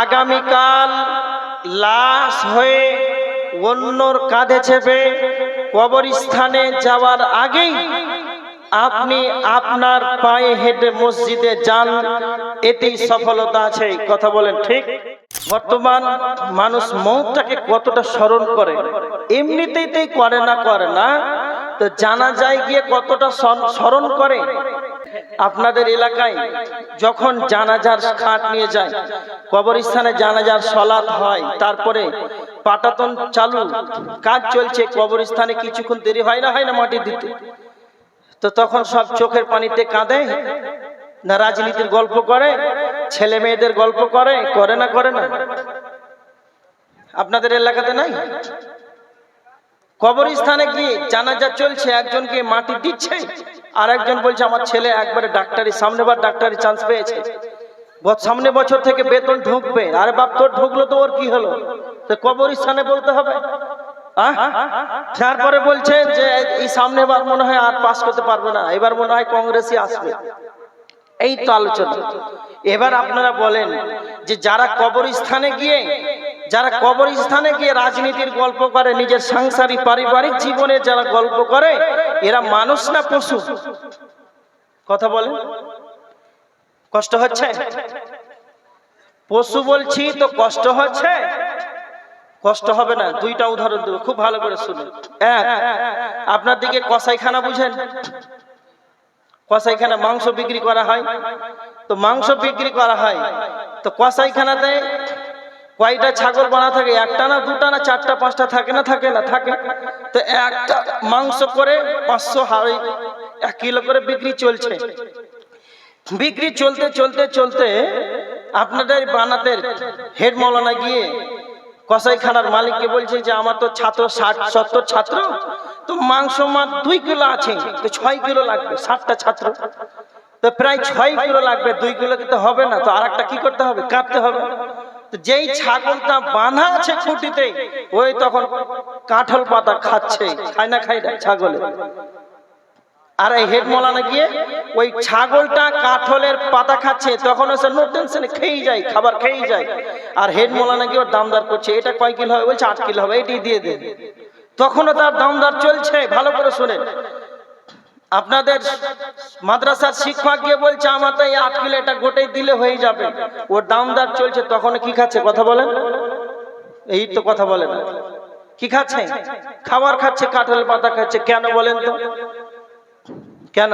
আগামীকাল লাশ হয়ে অন্যর কাঁধে চেপে কবরস্থানে যাওয়ার আগেই আপনি আপনার পায়ে হেঁটে মসজিদে যান, এতেই সফলতা আছে। কথা বলেন ঠিক? বর্তমান মানুষ মৌতটাকে কতটা স্মরণ করে, এমনিতেই করে না তো জানাজায় গিয়ে কতটা স্মরণ করে। আপনাদের এলাকায় যখন জানাজার খাট নিয়ে যায়, কবরস্থানে জানাজার সলাত হয়, তারপরে পাটাতন চালু কাজ চলছে, কবরস্থানে কিছুক্ষণ দেরি হয় না মাটি দিতে, তো তখন সব চোখের পানিতে কাঁদে না রাজনীতির গল্প করে, ছেলে মেয়েদের গল্প করে না আপনাদের এলাকাতে নাই? কবরস্থানে গিয়ে জানাজা চলছে, একজনকে মাটি দিচ্ছে আর একজন বলছে আমার ছেলে একবারে ডাক্তারি, সামনেবার ডাক্তারি চান্স পেয়েছে, সামনে বছর থেকে বেতন ঢুকবে। আরে বাপ, তোর ঢুকলো তো ওর কি হলো? তো কবরস্থানে বলতে হবে। তারপরে বলছে যে এই সামনেবার মনে হয় আর পাস করতে পারবে না, এবার মনে হয় কংগ্রেসই আসবে। এই তো আলোচনা। এবার আপনারা বলেন যে যারা কবরস্থানে গিয়ে রাজনীতির গল্প করে, নিজের সাংসারিক পারিবারিক জীবনে যারা গল্প করে, এরা মানুষ না পশু? কথা বলেন, কষ্ট হচ্ছে? পশু বলছি তো কষ্ট হচ্ছে? কষ্ট হবে না। দুইটা উদাহরণ দেবো, খুব ভালো করে শুনুন। আপনার দিকে কসাইখানা বুঝেন? কসাইখানা মাংস বিক্রি করা হয়, তো মাংস বিক্রি করা হয় তো কসাইখানাতে কয়টা ছাগল বানা থাকে? একটা না দুটা না চারটা পাঁচটা থাকে না থাকে। তো একটা মাংস করে 500 হাড়ি 1 কিলো করে বিক্রি চলছে। বিক্রি চলতে আপনাদের বানাতের হেড মৌলানা গিয়ে কসাইখানার মালিককে বলছে যে আমার তো ছাত্র 60-70 ছাত্র, তো মাংস মাত্র 2 কিলো আছে, তো 6 কিলো লাগবে, 60টা ছাত্র, তো প্রায় 6 কিলো লাগবে, 2 কিলো তো হবে না, তো আরেকটা কি করতে হবে? কাটতে হবে। তো যেই ছাগলটা বাঁধা আছে খুঁটিতে, ওই তখন কাঁঠাল পাতা খাচ্ছে, খায় না ছাগলে। আর এই হেড মৌলানা গিয়ে ওই ছাগলটা কাঁঠালের পাতা খাচ্ছে, তখন সে নো টেনশনে খেয়েই যায়, খাবার খেয়েই যায়। আর হেড মৌলানা গিয়ে ওর দামদার করছে, এটা কয় কিলো হবে? বলছে 8 কিলো হবে, এটি দিয়ে দেন। তখনও তার দামদার চলছে। ভালো করে শুনেন, আপনাদের মাদ্রাসার শিক্ষক গিয়ে বলছে আমার তো এই 8 কিলো, এটা গোটাই দিলে হয়ে যাবে, ওর দামদার চলছে। তখন কি খাচ্ছে? কথা বলেন, এই তো কথা বলেন, কি খাচ্ছে? খাবার খাচ্ছে, কাঁঠাল পাতা খাচ্ছে। কেন বলেন তো? কেন?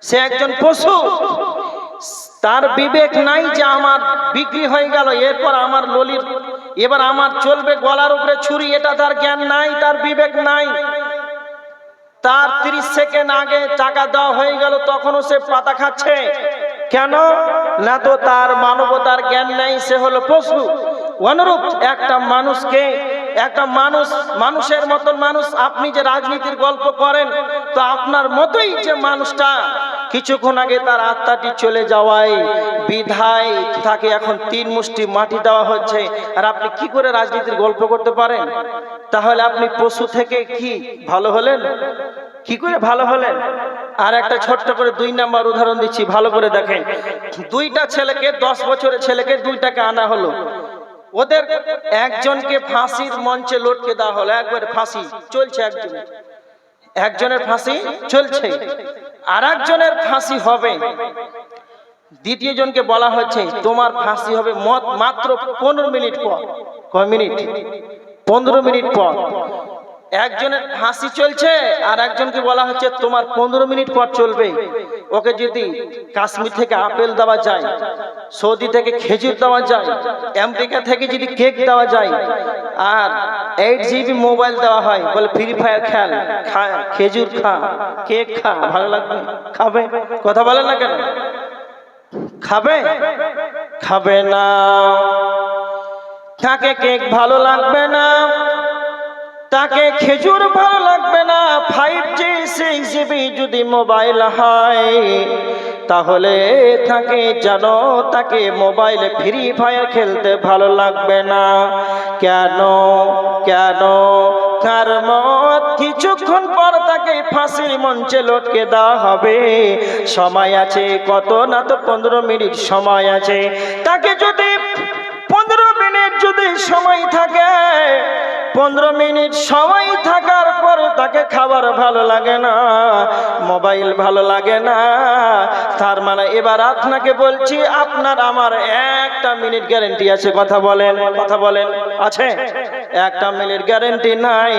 সে একজন পশু, তার বিবেক নাই যে আমার বিক্রি হয়ে গেল, এরপর আমার ললির এবার আমার চলবে গলার উপরে ছুরি, এটা তার জ্ঞান নাই, তার বিবেক নাই। তার 30 সেকেন্ড আগে টাকা দেওয়া হয়ে গেল, তখনও সে পাতা খাচ্ছে। কেন না? তো তার মানবতার জ্ঞান নাই, সে হলো পশু। অনুরূপ একটা মানুষের মতন মানুষ, আপনি যে রাজনীতির গল্প করেন, তো আপনার মতোই যে মানুষটা কিছুক্ষণ আগে তার আত্মাটি চলে যাওয়ায় বিধায় তাকে এখন 3 মুষ্টি মাটি দেওয়া হচ্ছে, আর আপনি কি করে রাজনীতির গল্প করতে পারেন? তাহলে আপনি পশু থেকে কি ভালো হলেন? কি করে ভালো হলেন? আর একটা ছোট্ট করে 2 নাম্বার উদাহরণ দিচ্ছি, ভালো করে দেখেন। 2টা ছেলেকে, 10 বছরের ছেলেকে 2টাকে আনা হলো, ওদের একজনকে ফাঁসির মঞ্চে লটকে দেওয়া হলো, একবার ফাঁসি চলছে, একজনের ফাঁসি চলছে, আর একজনের ফাঁসি হবে। দ্বিতীয় জনকে বলা হচ্ছে তোমার ফাঁসি হবে মাত্র 15 মিনিট পর। কয় মিনিট? 15 মিনিট পর। একজনের ফাঁসি চলছে, আর একজনকে বলা হচ্ছে তোমার 15 মিনিট পর চলবে। ওকে যদি কাশ্মীর থেকে আপেল দেওয়া যায়, সৌদি থেকে খেজুর দেওয়া যায়, আমেরিকা থেকে যদি কেক দেওয়া যায়, আর 8 GB মোবাইল দেওয়া হয়, বলে ফ্রি ফায়ার খেল, খেজুর খা, কেক খা, ভালো লাগবে? খাবে? কথা বলেন না কেন? খাবে না। তাকে কেক ভালো লাগবে না, তাকে খেজুর ভালো লাগবে না। 5G 6GB যদি মোবাইল হয়, তাহলে তাকে মোবাইলে ফ্রি ফায়ার খেলতে ভালো লাগবে না। কেন? তার মত কিছুক্ষণ পর তাকে ফাঁসির মঞ্চে লটকে দেওয়া হবে। সময় আছে কত? না তো 15 মিনিট সময় আছে। তাকে যদি সময় থাকে, 15 মিনিট সময় থাকার পর তাকে খাবার ভালো লাগে না, মোবাইল ভালো লাগে না। তার মানে এবার আপনাকে বলছি, আপনার আমার 1 মিনিট গ্যারেন্টি আছে? কথা বলেন, কথা বলেন, আছে? 1 মিনিট গ্যারেন্টি নাই।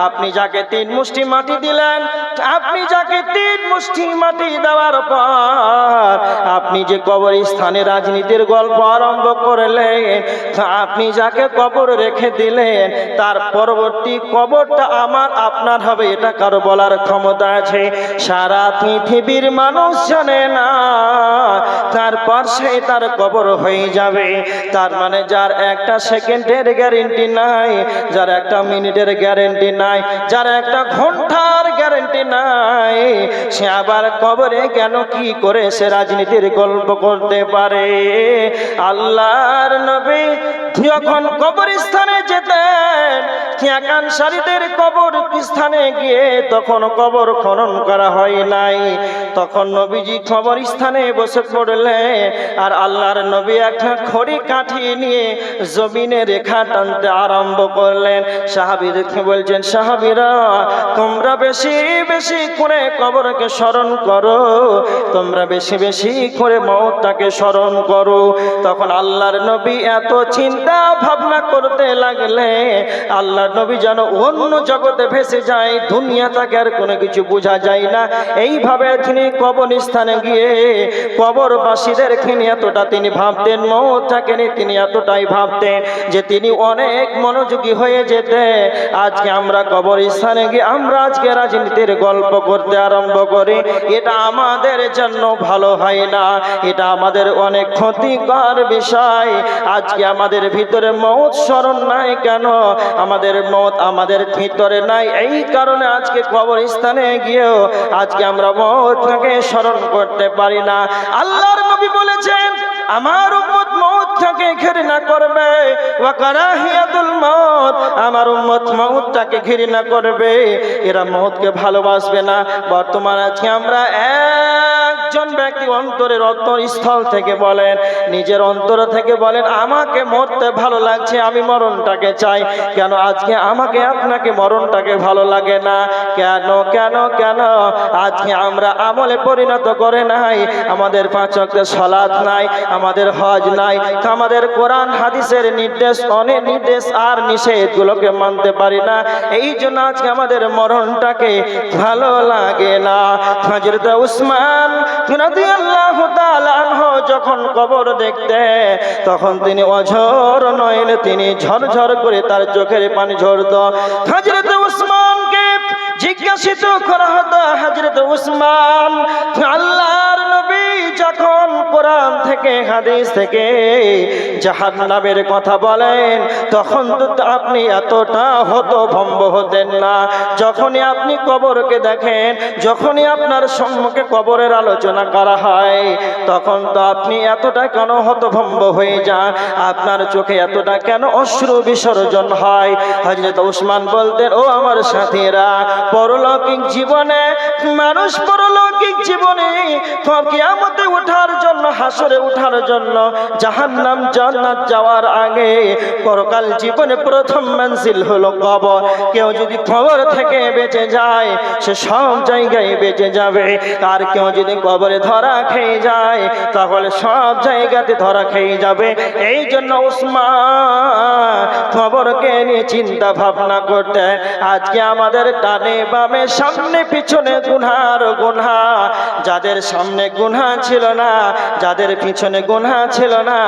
আপনি যাকে 3 মুষ্টি মাটি দিলেন, আপনি যাকে 3 মুষ্টি মাটি দেওয়ার পর আপনি যে কবরস্থানে রাজনীতির গল্প আরম্ভ করলেন, আপনি যাকে কবর রেখে দিলেন, তার পরবর্তী কবরটা আমার আপনার হবে, এটা কারো বলার ক্ষমতা আছে? সারা পৃথিবীর মানুষ জানে না, তারপর সে তার কবর হয়ে যাবে। তার মানে যার 1 সেকেন্ডের গ্যারেন্টি নাই, যার 1 মিনিটের গ্যারেন্টি নাই, যার 1 ঘন্টার গ্যারেন্টি নাই, সে আবার কবরে কেন কি করে সে রাজনীতির গল্প করতে পারে? আল্লাহর নবী যখন কবরস্থানে যেতেন, একানসারীদের কবর স্থানে গিয়ে তখন কবর খনন করা হয় নাই, তখন নবীজি কবরস্থানে বসে পড়লেন, আর আল্লাহর নবী একটা খড়ি কাঠি নিয়ে জমিনে রেখা টানতে আরম্ভ করলেন। সাহাবীদেরকে বলছেন, সাহাবীরা তোমরা বেশি বেশি করে কবরকে স্মরণ করো, তোমরা বেশি বেশি করে মওতটাকে স্মরণ করো। তখন আল্লাহর নবী এত চিন্তা ভাবনা করতে লাগলে, আল্লাহর নবী যেন অন্য জগতে ভেসে যায়, দুনিয়া তাকে আর কোনো কিছু বোঝা যায় না। এইভাবে তিনি কবরস্থানে গিয়ে কবরবাসীদেরকে নিয়ে এতটা তিনি ভাবতেন, মওতটাকে নিয়ে তিনি এতটাই ভাবতেন যে তিনি অনেক মনোযোগী হয়ে যেতেন। আজকে আমরা কবরস্থানে গিয়ে আমরা আজকে রাজনীতির গল্প করতে আরম্ভ করি, এটা আমাদের জন্য ভালো হয় না, এটা আমাদের অনেক ক্ষতিকর বিষয়। আজকে আমাদের ভিতরে মওত স্মরণ নাই কেন? আমাদের মওত আমাদের ভিতরে নাই, এই কারণে আজকে কবরস্থানে গিয়েও আজকে আমরা মওতকে স্মরণ করতে পারি না। আল্লাহর নবী বলেছেন, আমার উম্মত মওতটাকে ঘৃণা করবে, ওয়া কারাহিয়াতুল মওত, আমার উম্মত মওতটাকে ঘৃণা করবে, এরা মওতকে ভালোবাসবে না। বর্তমানে আজকে আমরা একজন ব্যক্তি অন্তরের অন্তরস্থল থেকে বলেন, নিজের অন্তর থেকে বলেন, আমাকে মরতে ভালো লাগছে, আমি মরণটাকে চাই। কেন আজকে আমাকে আপনাকে মরণটাকে ভালো লাগে না? কেন কেন কেন? আজকে আমরা আমলে পরিণত করে নাই, আমাদের 5 ওয়াক্তের সালাত নাই, আমাদের হজ নাই, আমাদের কোরআন হাদিসের নির্দেশ, অনেক নির্দেশ আর নিষেধগুলোকে মানতে পারি না। এই জন্য আজকে আমাদের মরণটাকে ভালো লাগে না। হযরত উসমান রাদিয়াল্লাহু তাআলা আনহু যখন কবর দেখতে, তখন তিনি অঝর নয়নে তিনি ঝরঝর করে তার চোখের পানি ঝরতো। হযরত উসমানকে জিজ্ঞাসিত করা হতো, হযরত উসমান, আল্লাহর নবী যখন কোরআন থেকে হাদিস থেকে জাহান্নামের কথা বলেন, তখন তো আপনি এতটা হতভম্ব হতেন না। যখনই আপনি কবরকে দেখেন, যখনই আপনার সম্মুখে কবরের আলোচনা করা হয়, তখন তো আপনি এতটা কেন হতভম্ব হয়ে যান? আপনার চোখে এতটা কেন অশ্রু বিসর্জন হয়? হযরত উসমান বলতেন, ও আমার সাথীরা, পরলৌকিক জীবনে মানুষ পরলৌকিক জীবনে কিয়ামতে ওঠার জন্য, হাসরে ওঠার জন্য, জাহান্নাম জান্নাত যাওয়ার আগে পরকাল জীবনে প্রথম মঞ্জিল হলো কবর। কেউ যদি কবর থেকে বেঁচে যায়, সে সব জায়গায় বেঁচে যাবে। আর কেউ যদি কবরে ধরা খেয়ে যায়, তাহলে সব জায়গাতে ধরা খেয়ে যাবে। এই জন্য উসমান কবরকে নিয়ে চিন্তা ভাবনা করতেন। আজকে আমাদের ডানে বামে সামনে পিছনে গুনহার গুনহা, যাদের সামনে গুনহা ছিল না, যাদের পিছনে গুনহা ছিল না,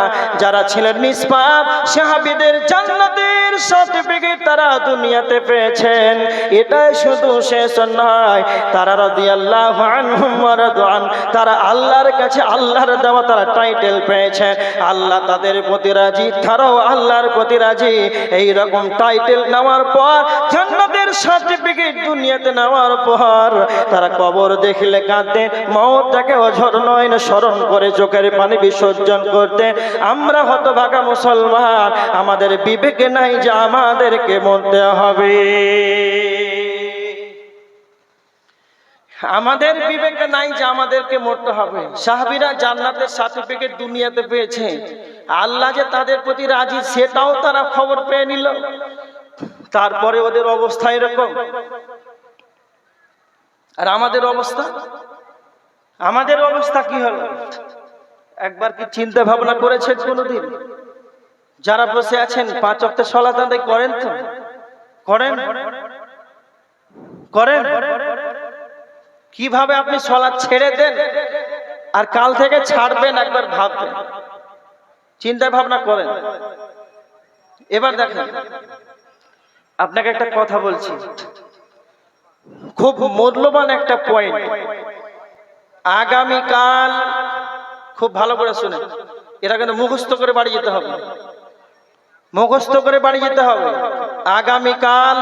যারা ছিলেন নিষ্পাপ, সাহাবীদের জান্নাতের সার্টিফিকেট তারা দুনিয়াতে পেয়েছেন। এটাই শুধু শেষ নয়, তারা রাদিয়াল্লাহু আনহুম ওয়া রাদওয়ান, তারা আল্লাহর কাছে আল্লাহর দেওয়া তারা টাইটেল পেয়েছেন। আল্লাহ তাদের প্রতি রাজি, তারাও আল্লাহর প্রতি রাজি। এই রকম টাইটেল নেওয়ার পর, জান্নাতের সার্টিফিকেট দুনিয়াতে নেওয়ার পর, তারা কবর দেখলে কাঁদতেন, মওতটাকে অঝর নয়নে স্মরণ করে চোখের পানি বিসর্জন করতেন। আমরা হতভাগা মুসলমান, আমাদের বিবেকে নাই যে আমাদেরকে মরতে হবে। আমাদের বিবেকে নাই যে আমাদেরকে মরতে হবে। সাহাবীরা জান্নাতের সার্টিফিকেট দুনিয়াতে পেয়েছে, আল্লাহ যে তাদের প্রতি রাজি সেটাও তারা খবর পেয়ে নিল, তারপরে ওদের অবস্থা এরকম। আর আমাদের অবস্থা কি হলো? একবার কি চিন্তা ভাবনা করেছেন কোনোদিন? যারা বসে আছেন 5 ওয়াক্তের সালাত আদায় করেন তো? করেন? কিভাবে আপনি সালাত ছেড়ে দেন আর কাল থেকে ছাড়বেন, একবার ভাববেন, চিন্তা ভাবনা করেন। এবার দেখেন, আপনাকে একটা কথা বলছি, খুব মূল্যবান একটা পয়েন্ট। আগামীকাল খুব ভালো করে শুনে, এটা কিন্তু মুখস্থ করে বাড়ি যেতে হবে, আগামীকাল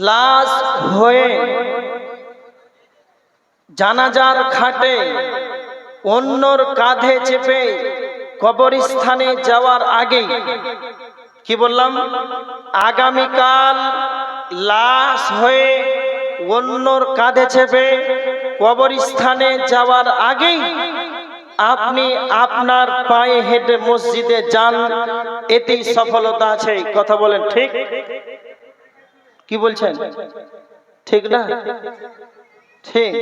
লাশ হয়ে জানাজার খাটে অন্যর কাঁধে চেপে কবরস্থানে যাওয়ার আগে, কি বললাম? আগামীকাল লাশ হয়ে অন্যর কাঁধে চেপে কবরস্থানে যাওয়ার আগেই আপনি আপনার পায়ে হেঁটে মসজিদে যান, এতেই সফলতা আছে। কথা বলেন ঠিক? কি বলছেন? ঠিক না? ঠিক।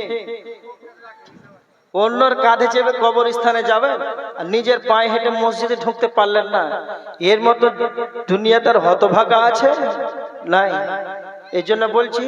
অন্যর কাঁধে চেপে কবরস্থানে যাবেন আর নিজের পায়ে হেঁটে মসজিদে ঢুকতে পারলেন না, এর মতো দুনিয়াতে হতভাগা আছে? নাই। এই জন্য বলছি